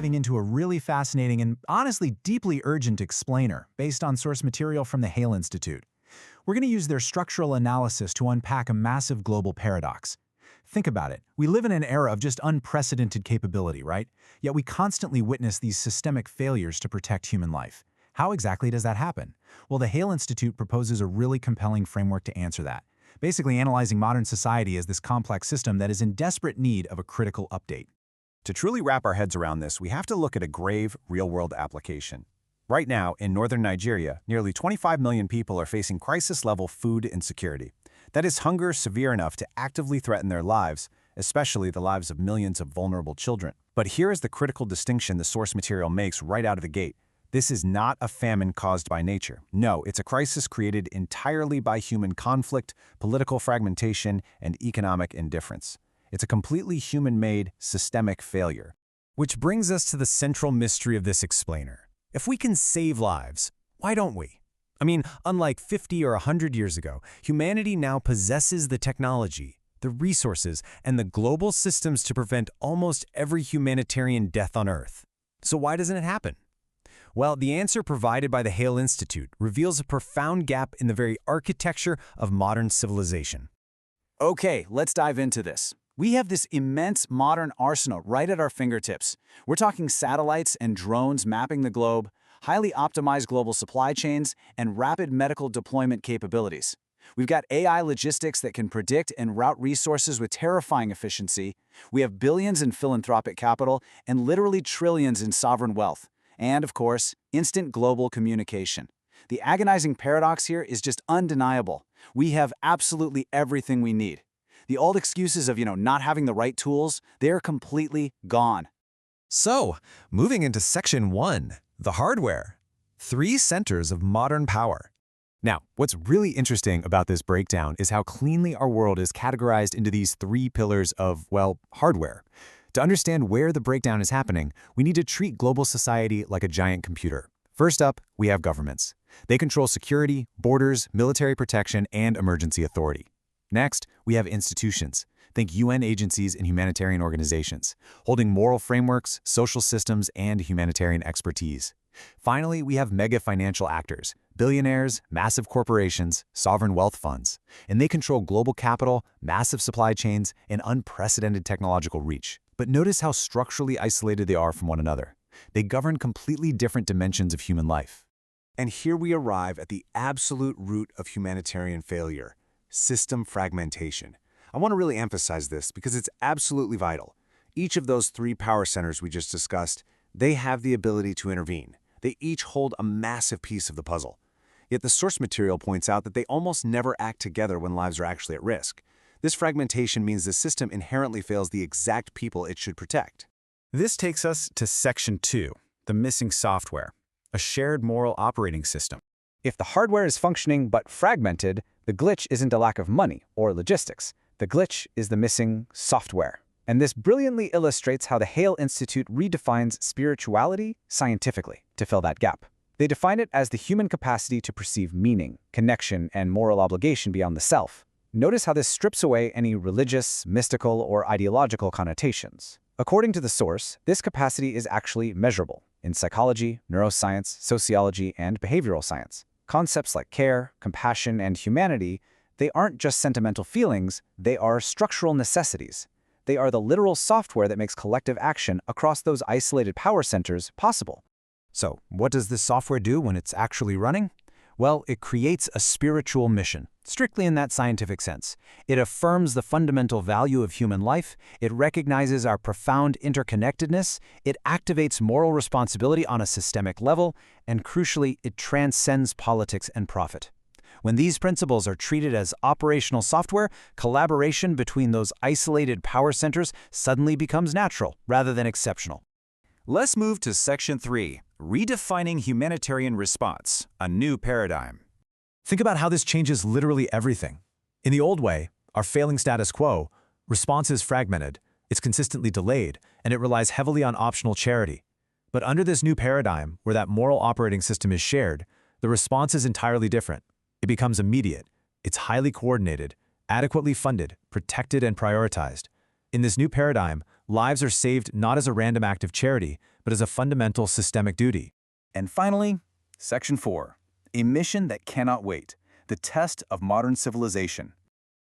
diving into a really fascinating and honestly deeply urgent explainer based on source material from the Hale Institute. We're going to use their structural analysis to unpack a massive global paradox. Think about it. We live in an era of just unprecedented capability, right? Yet we constantly witness these systemic failures to protect human life. How exactly does that happen? Well, the Hale Institute proposes a really compelling framework to answer that, basically analyzing modern society as this complex system that is in desperate need of a critical update. To truly wrap our heads around this, we have to look at a grave, real-world application. Right now, in northern Nigeria, nearly 25 million people are facing crisis-level food insecurity. That is hunger severe enough to actively threaten their lives, especially the lives of millions of vulnerable children. But here is the critical distinction the source material makes right out of the gate. This is not a famine caused by nature. No, it's a crisis created entirely by human conflict, political fragmentation, and economic indifference. It's a completely human-made, systemic failure. Which brings us to the central mystery of this explainer. If we can save lives, why don't we? I mean, unlike 50 or 100 years ago, humanity now possesses the technology, the resources, and the global systems to prevent almost every humanitarian death on Earth. So why doesn't it happen? Well, the answer provided by the Hale Institute reveals a profound gap in the very architecture of modern civilization. Okay, let's dive into this. We have this immense modern arsenal right at our fingertips. We're talking satellites and drones mapping the globe, highly optimized global supply chains, and rapid medical deployment capabilities. We've got AI logistics that can predict and route resources with terrifying efficiency. We have billions in philanthropic capital and literally trillions in sovereign wealth. And, of course, instant global communication. The agonizing paradox here is just undeniable. We have absolutely everything we need. The old excuses of, not having the right tools, they're completely gone. So, moving into Section 1, the hardware. 3 centers of modern power. Now, what's really interesting about this breakdown is how cleanly our world is categorized into these 3 pillars of, hardware. To understand where the breakdown is happening, we need to treat global society like a giant computer. First up, we have governments. They control security, borders, military protection, and emergency authority. Next, we have institutions. Think UN agencies and humanitarian organizations, holding moral frameworks, social systems, and humanitarian expertise. Finally, we have mega financial actors, billionaires, massive corporations, sovereign wealth funds, and they control global capital, massive supply chains, and unprecedented technological reach. But notice how structurally isolated they are from one another. They govern completely different dimensions of human life. And here we arrive at the absolute root of humanitarian failure: system fragmentation. I want to really emphasize this because it's absolutely vital. Each of those 3 power centers we just discussed, they have the ability to intervene. They each hold a massive piece of the puzzle. Yet the source material points out that they almost never act together when lives are actually at risk. This fragmentation means the system inherently fails the exact people it should protect. This takes us to Section 2, the missing software, a shared moral operating system. If the hardware is functioning but fragmented, the glitch isn't a lack of money or logistics. The glitch is the missing software. And this brilliantly illustrates how the Hale Institute redefines spirituality scientifically to fill that gap. They define it as the human capacity to perceive meaning, connection, and moral obligation beyond the self. Notice how this strips away any religious, mystical, or ideological connotations. According to the source, this capacity is actually measurable in psychology, neuroscience, sociology, and behavioral science. Concepts like care, compassion, and humanity, they aren't just sentimental feelings, they are structural necessities. They are the literal software that makes collective action across those isolated power centers possible. So, what does this software do when it's actually running? Well, it creates a spiritual mission, strictly in that scientific sense. It affirms the fundamental value of human life, it recognizes our profound interconnectedness, it activates moral responsibility on a systemic level, and crucially, it transcends politics and profit. When these principles are treated as operational software, collaboration between those isolated power centers suddenly becomes natural rather than exceptional. Let's move to Section 3, Redefining Humanitarian Response, a New Paradigm. Think about how this changes literally everything. In the old way, our failing status quo, response is fragmented, it's consistently delayed, and it relies heavily on optional charity. But under this new paradigm, where that moral operating system is shared, the response is entirely different. It becomes immediate, it's highly coordinated, adequately funded, protected, and prioritized. In this new paradigm, lives are saved not as a random act of charity, but as a fundamental systemic duty. And finally, Section 4, a mission that cannot wait, the test of modern civilization.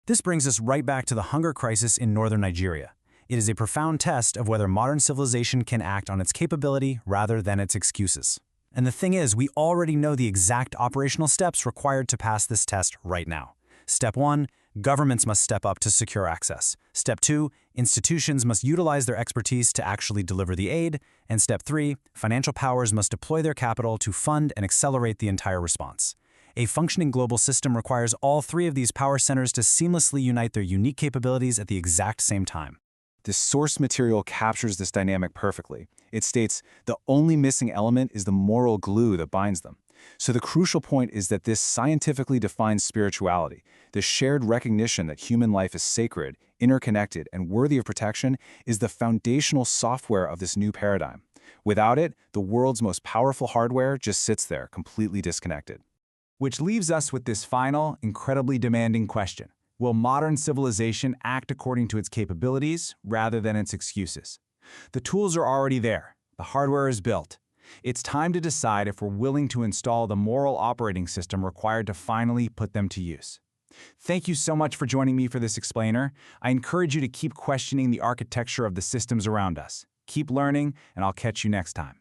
This brings us right back to the hunger crisis in northern Nigeria. It is a profound test of whether modern civilization can act on its capability rather than its excuses. And the thing is, we already know the exact operational steps required to pass this test right now. Step 1, governments must step up to secure access. Step 2, institutions must utilize their expertise to actually deliver the aid. And Step 3, financial powers must deploy their capital to fund and accelerate the entire response. A functioning global system requires all three of these power centers to seamlessly unite their unique capabilities at the exact same time. This source material captures this dynamic perfectly. It states, the only missing element is the moral glue that binds them. So the crucial point is that this scientifically defined spirituality, the shared recognition that human life is sacred, interconnected, and worthy of protection, is the foundational software of this new paradigm. Without it, the world's most powerful hardware just sits there, completely disconnected. Which leaves us with this final, incredibly demanding question. Will modern civilization act according to its capabilities rather than its excuses? The tools are already there. The hardware is built. It's time to decide if we're willing to install the moral operating system required to finally put them to use. Thank you so much for joining me for this explainer. I encourage you to keep questioning the architecture of the systems around us. Keep learning, and I'll catch you next time.